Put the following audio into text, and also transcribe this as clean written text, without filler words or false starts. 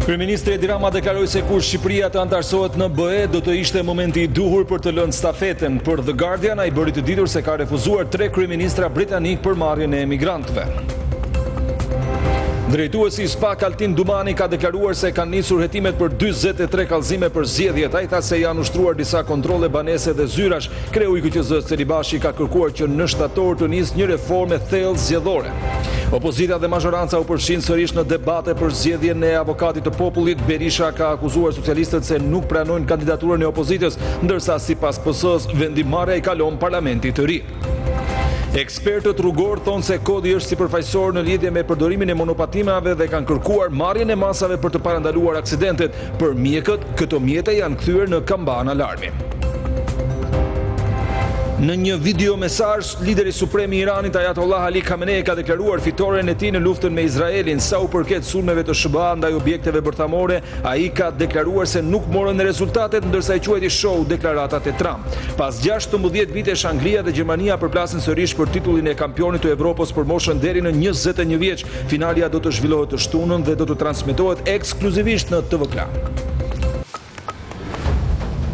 Kryeministri Edi Rama deklaroi se kur Shqipëria të antarësohet në BE do të ishte momenti i duhur për të lënë stafeten. Për The Guardian ai bëri të ditur se ka refuzuar 3 kryeministra britanik për marrjen e emigrantëve. Drejtuesi i SPAK Altin Dumani ka deklaruar se kanë nisur hetimet për 43 kallëzime për zgjedhjet. Ai tha se janë ushtruar disa kontrolle banese dhe zyrash. Kreu i KQZ Celibashi ka kërkuar që në shtator të nisë një reformë thellë zgjedhore. Opozita dhe mazhoranca u përfshin sërish në debate për zgjedhjen e avokatit të popullit. Berisha ka akuzuar socialistët se nuk pranojnë kandidaturën e opozitës, ndërsa sipas PS-s vendimarrja i kalon parlamentit të ri. Ekspertët rrugor thonë se kodi është sipërfaqësor në lidhje me përdorimin e monopatimave dhe kanë kërkuar marrjen e masave për të parandaluar aksidentet. Për mjekët, këto mjete janë kthyer në kamban alarmi. Në një video mesazh, lideri suprem i Iranit Ayatollah Ali Khamenei ka deklaruar fitoren e tij në luftën me Izraelin. Sa u përket sulmeve të SBA ndaj objekteve bërthamore, ai ka deklaruar se nuk morën rezultatet, ndërsa i quajti show deklaratat e Trump. Pas 16 vitesh, Anglia dhe Gjermania përplasin sërish për titullin e kampionit të Evropës për moshën deri në 21 vjeç. Finalja do të zhvillohet të shtunën dhe do të transmetohet ekskluzivisht në TV Klan.